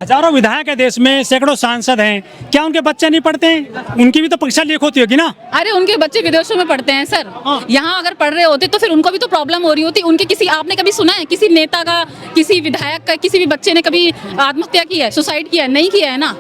हजारों विधायक है देश में, सैकड़ों सांसद हैं, क्या उनके बच्चे नहीं पढ़ते हैं? उनकी भी तो परीक्षा लीक होती होगी ना। अरे उनके बच्चे विदेशों में पढ़ते हैं सर। हाँ। यहाँ अगर पढ़ रहे होते तो फिर उनको भी तो प्रॉब्लम हो रही होती। उनके किसी, आपने कभी सुना है किसी नेता का, किसी विधायक का, किसी भी बच्चे ने कभी आत्महत्या की है, सुसाइड किया है? नहीं किया है ना।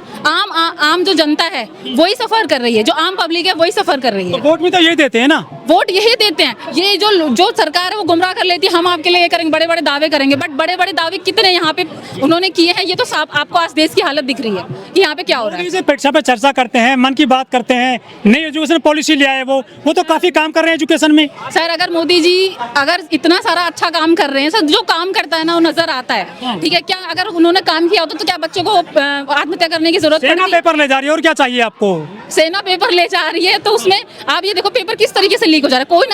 आम जो जनता है वही सफर कर रही है, जो आम पब्लिक है वही सफर कर रही है। वोट भी तो यही देते हैं ना। वोट यही देते हैं। ये जो सरकार है वो गुमराह कर लेती है, हम आपके लिए ये करेंगे, बड़े बड़े दावे करेंगे। बट बड़े बड़े दावे कितने यहाँ पे उन्होंने किए हैं, ये तो साफ आपको आज देश की हालत दिख रही है कि यहाँ पे क्या हो रहा है। मोदी जी परीक्षा पे चर्चा करते हैं, मन की बात करते हैं, नई एजुकेशन पॉलिसी ले आए वो तो काफी काम कर रहे हैं एजुकेशन में। सर अगर मोदी जी अगर इतना सारा अच्छा काम कर रहे हैं सर, जो काम करता है ना वो नजर आता है। ठीक है, क्या अगर उन्होंने काम किया होता तो क्या बच्चों को आत्महत्या करने की जरूरत सेना पड़ती? पेपर ले जा रही है, और क्या चाहिए आपको? सेना पेपर ले जा रही है तो उसमें आप ये देखो पेपर किस तरीके से लीक हो जा रहा है। कोई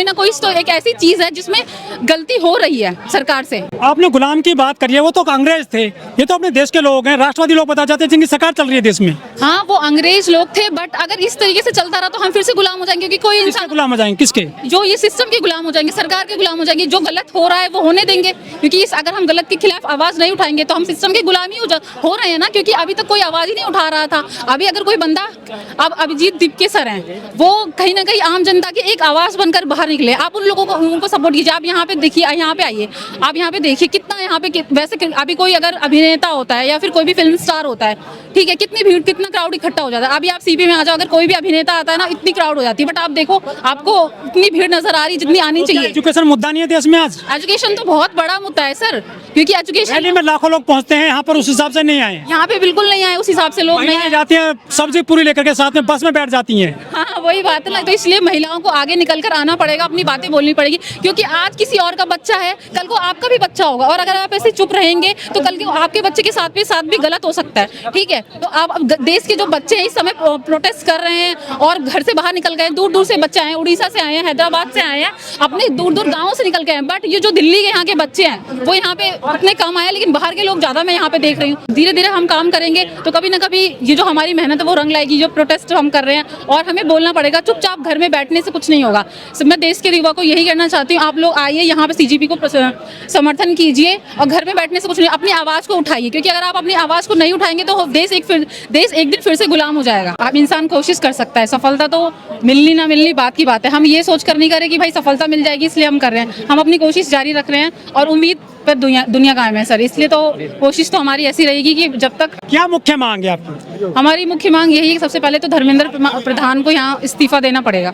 ना कोई तो एक ऐसी चीज है जिसमें गलती हो रही है सरकार से। आपने गुलाम की बात करी है, वो तो अंग्रेज थे, ये तो अपने देश के लोग हैं, राष्ट्रवादी लोग बता जाते हैं जिनकी सरकार चल रही है देश में। हाँ वो अंग्रेज लोग थे, बट अगर इस तरीके से चलता रहा तो हम फिर से गुलाम हो जाएंगे। क्योंकि कोई किसके इंसान गुलाम हो जाएंगे? किसके? जो ये सिस्टम के गुलाम हो जाएंगे, सरकार के गुलाम हो जाएंगे। जो गलत हो रहा है वो होने देंगे, क्योंकि अगर हम गलत के खिलाफ आवाज नहीं उठाएंगे तो हम सिस्टम के गुलामी हो रहे हैं ना। क्योंकि अभी तक कोई आवाज ही नहीं उठा रहा था। अभी अगर कोई बंदा, अब अभिजीत दीपके सर हैं, वो कहीं ना कहीं आम जनता की एक आवाज बनकर बाहर निकले। आप उन लोगों को उनको सपोर्ट कीजिए। आप यहाँ पे देखिए, यहाँ पे आइए, आप यहाँ पे देखिए कितना यहाँ पे वैसे अभी कोई अगर अभिनेता होता है या फिर कोई भी फिल्म स्टार होता है, ठीक है, कितनी भीड़, कितना क्राउड इकट्ठा हो जाता है। अभी आप सीपी में आ जाओ, अगर कोई भी अभिनेता आता है ना, इतनी क्राउड हो जाती है। बट आप देखो, आपको इतनी भीड़ नजर आ रही जितनी आनी चाहिए। एजुकेशन मुद्दा नहीं है देश में आज? एजुकेशन तो बहुत बड़ा मुद्दा है सर, क्योंकि एजुकेशन रैली में लाखों लोग पहुंचते हैं, यहाँ पर उस हिसाब से नहीं आए। यहाँ पे बिल्कुल नहीं आए, उस हिसाब से लोग नहीं महिलाएं आए। जाती हैं सब्जी पूरी लेकर के, साथ में बस में बैठ जाती हैं। हाँ वही बात है ना। तो इसलिए महिलाओं को आगे निकल कर आना पड़ेगा, अपनी बातें बोलनी पड़ेगी। क्योंकि आज किसी और का बच्चा है, कल को आपका भी बच्चा होगा, और अगर आप ऐसे चुप रहेंगे तो कल के आपके बच्चे के साथ भी गलत हो सकता है। ठीक है, तो आप अब देश के जो बच्चे हैं इस समय प्रोटेस्ट कर रहे हैं और घर से बाहर निकल गए, दूर दूर से बच्चे आए हैं, उड़ीसा से आए हैं, हैदराबाद से आए हैं, अपने दूर दूर गाँव से निकल के आए हैं। बट ये जो दिल्ली के यहाँ के बच्चे हैं वो यहाँ पे उतने कम आए, लेकिन बाहर के लोग ज्यादा मैं यहाँ पे देख रही हूँ। धीरे धीरे हम काम करेंगे तो कभी ना कभी ये जो हमारी मेहनत है वो रंग लाएगी। जो प्रोटेस्ट हम कर रहे हैं, और हमें बोलना पड़ेगा, चुपचाप घर में बैठने से कुछ नहीं होगा। मैं देश के युवा को यही कहना चाहती हूँ, आप लोग आइए यहाँ पे सीजीपी को समर्थन कीजिए, और घर में बैठने से कुछ नहीं, अपनी आवाज को उठाइए। क्योंकि अगर आप अपनी आवाज को नहीं उठाएंगे तो देश एक दिन फिर से गुलाम हो जाएगा। आप इंसान कोशिश कर सकता है, सफलता तो मिलनी ना मिलनी बात की बात है। हम ये सोच कर नहीं करें कि भाई सफलता मिल जाएगी इसलिए हम कर रहे हैं। हम अपनी कोशिश जारी रख रहे हैं और उम्मीद पर दुनिया कायम है सर। इसलिए तो कोशिश तो हमारी ऐसी रहेगी कि जब तक। क्या मुख्य मांग है आपकी? हमारी मुख्य मांग यही है कि सबसे पहले तो धर्मेंद्र प्रधान को यहाँ इस्तीफा देना पड़ेगा।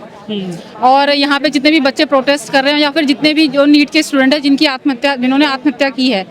और यहाँ पे जितने भी बच्चे प्रोटेस्ट कर रहे हैं या फिर जितने भी जो नीट के स्टूडेंट हैं जिन्होंने आत्महत्या की है,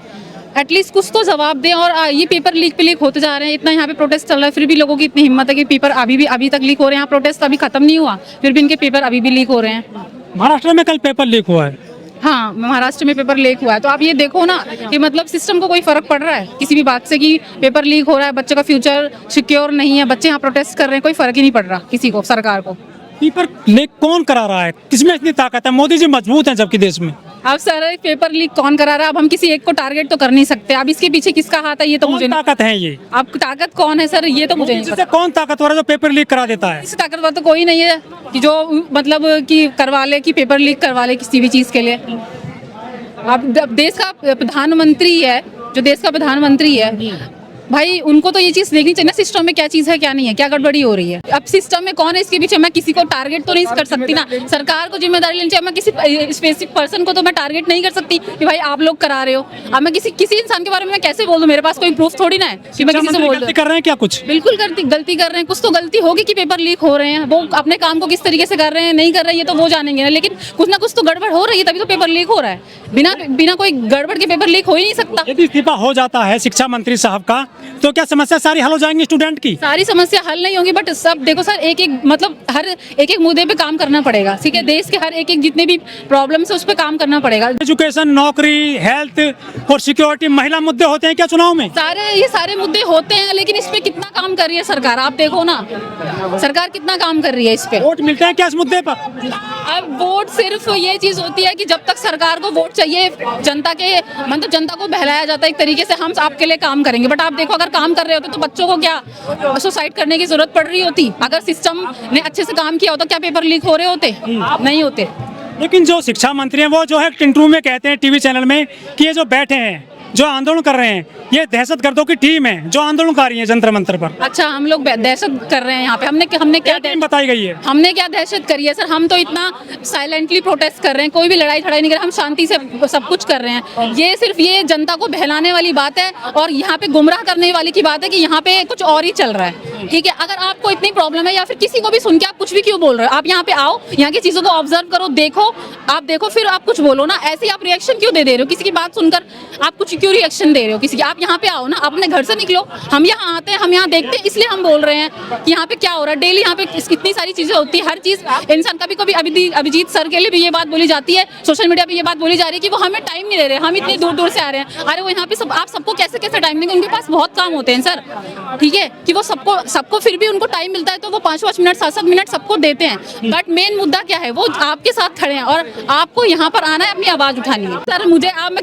एटलीस्ट कुछ तो जवाब दें। और ये पेपर लीक पे लीक होते जा रहे हैं, इतना यहाँ पे प्रोटेस्ट चल रहा है, फिर भी लोगों की इतनी हिम्मत है कि पेपर अभी तक लीक हो रहे हैं। यहाँ प्रोटेस्ट अभी खत्म नहीं हुआ, फिर भी इनके पेपर अभी भी लीक हो रहे हैं। महाराष्ट्र में कल पेपर लीक हुआ है। हाँ महाराष्ट्र में पेपर लीक हुआ है। तो आप ये देखो ना कि मतलब सिस्टम को कोई फर्क पड़ रहा है किसी भी बात से कि पेपर लीक हो रहा है, बच्चे का फ्यूचर सिक्योर नहीं है, बच्चे यहाँ प्रोटेस्ट कर रहे हैं, कोई फर्क ही नहीं पड़ रहा किसी को, सरकार को। पेपर लीक कौन करा रहा है? किसमें इतनी ताकत है? मोदी जी मजबूत हैं जबकि देश में। अब सर पेपर लीक कौन करा रहा है? अब हम किसी एक को टारगेट तो कर नहीं सकते। अब इसके पीछे किसका हाथ है ये तो मुझे नहीं। ताकत है ये? अब ताकत कौन है सर ये तो मुझे नहीं पता। कौन ताकतवर है जो पेपर लीक करा देता है? इस ताकतवर तो कोई नहीं है कि जो मतलब कि करवा ले, कि पेपर लीक करवा ले किसी भी चीज के लिए। अब देश का प्रधानमंत्री है, जो देश का प्रधानमंत्री है भाई, उनको तो ये चीज देखनी चाहिए ना सिस्टम में क्या चीज है क्या नहीं है, क्या गड़बड़ी हो रही है। अब सिस्टम में कौन है इसके पीछे, मैं किसी को टारगेट तो नहीं कर सकती ना। सरकार को जिम्मेदारी लेनी चाहिए। मैं किसी स्पेसिफिक पर्सन को तो मैं टारगेट नहीं कर सकती कि भाई आप लोग करा रहे हो। अब मैं किसी इंसान के बारे में मैं कैसे बोल दूं? मेरे पास कोई प्रूफ थोड़ी ना है कि मैं किसी से बोल दूं। कर रहे हैं क्या? कुछ बिल्कुल गलती कर रहे हैं। कुछ तो गलती होगी कि पेपर लीक हो रहे हैं। वो अपने काम को किस तरीके से कर रहे हैं, नहीं कर रहे हैं, ये तो वो जानेंगे ना। लेकिन कुछ ना कुछ तो गड़बड़ हो रही है, तभी तो पेपर लीक हो रहा है। बिना कोई गड़बड़ के पेपर लीक हो ही नहीं सकता। यदि इस्तीफा हो जाता है शिक्षा मंत्री साहब का, तो क्या समस्या सारी हल हो जाएंगी स्टूडेंट की? सारी समस्या हल नहीं होगी, बट सब देखो सर, मतलब हर एक मुद्दे पे काम करना पड़ेगा। ठीक है, देश के हर एक जितने भी प्रॉब्लम्स है उस पे काम करना पड़ेगा। एजुकेशन, नौकरी, हेल्थ और सिक्योरिटी, महिला मुद्दे होते हैं क्या चुनाव में? ये सारे मुद्दे होते हैं, लेकिन इस पे कितना काम कर रही है सरकार? आप देखो ना, सरकार कितना काम कर रही है इस पे। वोट मिलते हैं क्या इस मुद्दे पर? अब वोट सिर्फ ये चीज होती है कि जब तक सरकार को वोट चाहिए, जनता को बहलाया जाता है एक तरीके से, हम आपके लिए काम करेंगे। बट आप देखो, अगर काम कर रहे होते तो बच्चों को क्या सुसाइड करने की जरूरत पड़ रही होती? अगर सिस्टम ने अच्छे से काम किया होता, क्या पेपर लीक हो रहे होते? नहीं होते। लेकिन जो शिक्षा मंत्री हैं वो जो है इंटरव्यू में कहते हैं टीवी चैनल में कि ये जो बैठे हैं, जो आंदोलन कर रहे हैं, ये दहशतगर्दों की टीम है जो आंदोलनकारी है जंतर मंतर पर। अच्छा, हम लोग दहशत कर रहे हैं यहाँ पे। हमने क्या टीम बताई गई है। हमने क्या दहशत करी है सर? हम तो इतना साइलेंटली प्रोटेस्ट कर रहे हैं, कोई भी लड़ाई नहीं कर रहे, हम शांति से सब कुछ कर रहे हैं। ये सिर्फ ये जनता को बहलाने वाली बात है और यहाँ पे गुमराह करने वाली की बात है कि यहाँ पे कुछ और ही चल रहा है। ठीक है, अगर आपको इतनी प्रॉब्लम है या फिर किसी को भी सुन के आप कुछ भी क्यों बोल रहे हो? आप यहाँ पे आओ, यहाँ की चीजों को ऑब्जर्व करो, देखो, आप देखो, फिर आप कुछ बोलो ना। ऐसे ही आप रिएक्शन क्यों दे रहे हो? किसी की बात सुनकर आप कुछ क्यों रिएक्शन दे रहे हो किसी की? आप यहाँ पे आओ ना, अपने घर से निकलो। हम यहाँ आते हैं, हम यहाँ देखते हैं, इसलिए हम बोल रहे हैं कि यहाँ पे क्या हो रहा है। डेली यहाँ पे इतनी सारी चीजें होती है, हर चीज इंसान। कभी कभी अभिजीत सर के लिए भी ये बात बोली जाती है, सोशल मीडिया पे ये बात बोली जा रही है कि वो हमें टाइम नहीं दे रहे, हम इतनी दूर दूर से आ रहे हैं। अरे वो यहाँ पे आप सबको कैसे कैसे टाइम देंगे? उनके पास बहुत काम होते हैं सर। ठीक है, कि वो सबको फिर भी उनको टाइम मिलता है तो वो 5-5 मिनट 7-7 मिनट सबको देते हैं। बट मेन मुद्दा क्या है? वो आपके साथ खड़े हैं और आपको यहाँ पर आना है, अपनी आवाज उठानी है। सर मैं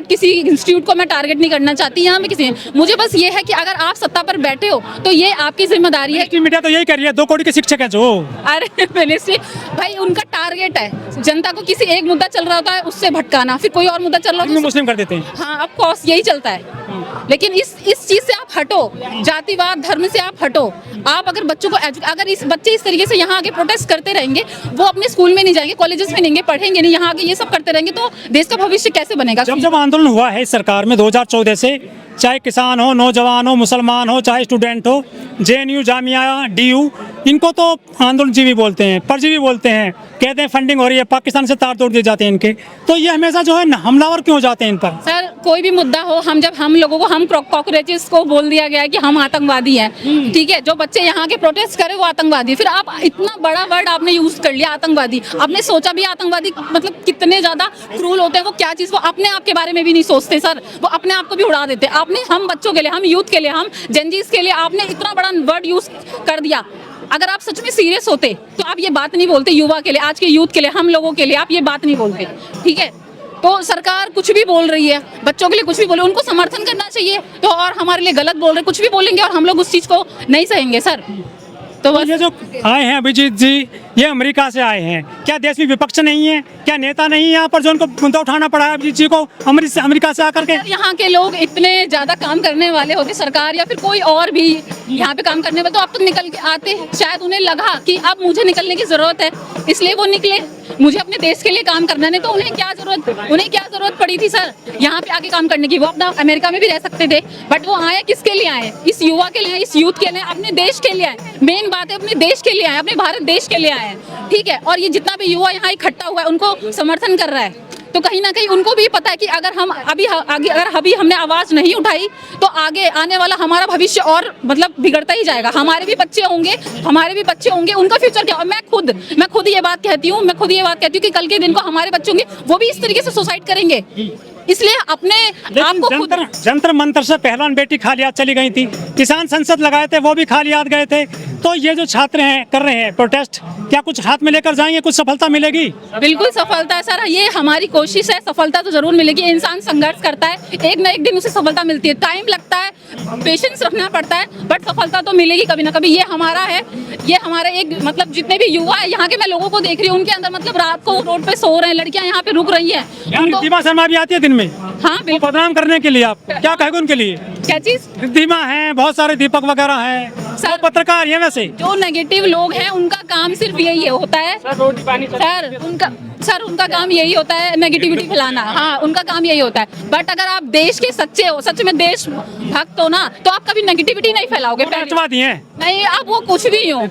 किसी इंस्टीट्यूट को मैं टारगेट नहीं करना चाहती यहाँ में किसी। मुझे बस ये है कि अगर आप सत्ता पर बैठे हो तो ये आपकी जिम्मेदारी है। मीडिया तो यही कर रही है, 2 करोड़ के शिक्षक है जो। अरे मिनिस्ट्री भाई, उनका टारगेट है जनता को किसी एक मुद्दा चल रहा होता है उससे भटकाना, फिर कोई और मुद्दा चल रहा होता है मुस्लिम कर देते हैं। हाँ, ऑफ कोर्स यही चलता है। लेकिन इस चीज से आप हटो, जातिवाद धर्म से आप हटो। आप अगर बच्चों को अगर बच्चे इस तरीके से यहाँ आके प्रोटेस्ट करते रहेंगे, वो अपने स्कूल में नहीं जाएंगे, कॉलेजेस में नहीं पढ़ेंगे नहीं, यहाँ आके ये सब करते रहेंगे तो देश का भविष्य कैसे बनेगा? जब आंदोलन हुआ है इस सरकार में 2014 से, चाहे किसान हो, नौजवान हो, मुसलमान हो, चाहे स्टूडेंट हो, JNU, जामिया, DU, इनको तो आंदोलनजीवी बोलते हैं, परजीवी बोलते हैं, कहते हैं फंडिंग हो रही है, पाकिस्तान से तार तोड़ दिए जाते हैं इनके। तो ये हमेशा जो है हमलावर क्यों हो जाते हैं इन पर? सर, कोई भी मुद्दा हो, हम लोगों को, हम कॉकरोचेस को बोल दिया गया है कि हम आतंकवादी हैं। ठीक है, जो बच्चे यहाँ के प्रोटेस्ट करे वो आतंकवादी। फिर आप इतना बड़ा वर्ड आपने यूज कर लिया, आतंकवादी। आपने सोचा भी आतंकवादी मतलब कितने ज्यादा क्रूल होते हैं? वो क्या चीज, वो अपने आप के बारे में भी नहीं सोचते सर, वो अपने आप को भी उड़ा देते। आपने हम बच्चों के लिए, हम यूथ के लिए, हम जेनजीज के लिए आपने इतना बड़ा वर्ड यूज कर दिया। अगर आप सच में सीरियस होते तो आप ये बात नहीं बोलते। युवा के लिए, आज के यूथ के लिए, हम लोगों के लिए आप ये बात नहीं बोलते। ठीक है, तो सरकार कुछ भी बोल रही है, बच्चों के लिए कुछ भी बोले, उनको समर्थन करना चाहिए। तो और हमारे लिए गलत बोल रहे, कुछ भी बोलेंगे और हम लोग उस चीज को नहीं सहेंगे सर। तो बस ये जो आए हैं अभिजीत जी, ये अमेरिका से आए हैं। क्या देश में विपक्ष नहीं है? क्या नेता नहीं है यहाँ पर जो उनको मुद्दा उठाना पड़ा है अभिजीत जी को अमेरिका से आकर के? यहाँ के लोग इतने ज्यादा काम करने वाले होते, सरकार या फिर कोई और भी यहाँ पे काम करने वाले, तो अब तो निकल के आते। शायद उन्हें लगा कि अब मुझे निकलने की जरूरत है, इसलिए वो निकले। मुझे अपने देश के लिए काम करना, नहीं तो उन्हें क्या जरूरत पड़ी थी सर यहाँ पे आके काम करने की? वो अपना अमेरिका में भी रह सकते थे, बट वो आए किसके लिए आए? इस युवा के लिए, इस यूथ के लिए, अपने देश के लिए आए। मेन बात है, अपने देश के लिए आए, अपने भारत देश के लिए आए। ठीक है, और ये जितना भी युवा यहाँ इकट्ठा हुआ है उनको समर्थन कर रहा है। तो कहीं ना कहीं उनको भी पता है कि अगर हम अभी हमने आवाज नहीं उठाई तो आगे आने वाला हमारा भविष्य और मतलब बिगड़ता ही जाएगा। हमारे भी बच्चे होंगे, उनका फ्यूचर क्या? और मैं खुद ये बात कहती हूँ कि कल के दिन को हमारे बच्चे होंगे, वो भी इस तरीके से सुसाइड करेंगे। इसलिए अपने आपको खुद जंतर मंतर से पहलवान बेटी खालियात चली गई थी, किसान संसद लगाए थे वो भी खालियात गए थे। तो ये जो छात्र हैं कर रहे हैं प्रोटेस्ट, क्या कुछ हाथ में लेकर जाएंगे? कुछ सफलता मिलेगी? बिल्कुल सफलता है सर, ये हमारी कोशिश है, सफलता तो जरूर मिलेगी। इंसान संघर्ष करता है, एक ना एक दिन उसे सफलता मिलती है। टाइम लगता है, पेशेंस रखना पड़ता है, बट सफलता तो मिलेगी कभी ना कभी। ये हमारा है, ये हमारा एक मतलब जितने भी युवा है यहाँ के, मैं लोगों को देख रही हूँ, उनके अंदर मतलब रात को रोड पे सो रहे हैं, लड़कियां यहाँ पे रुक रही है। रिद्धिमा शर्मा भी आती है दिन में, हाँ बिल्कुल, बदनाम करने के लिए। आप क्या कहेंगे उनके लिए? क्या चीज? रिद्धिमा है, बहुत सारे दीपक वगैरह हैं, सर पत्रकार हैं। वैसे जो नेगेटिव लोग हैं उनका काम सिर्फ यही होता है सर, उनका काम यही होता है नेगेटिविटी फैलाना। हाँ, उनका काम यही होता है। बट अगर आप देश के सच्चे हो, सच में देश भक्त हो ना, तो आप कभी नेगेटिविटी नहीं फैलाओगे। राष्ट्रवादी हैं नहीं, आप वो कुछ भी हो।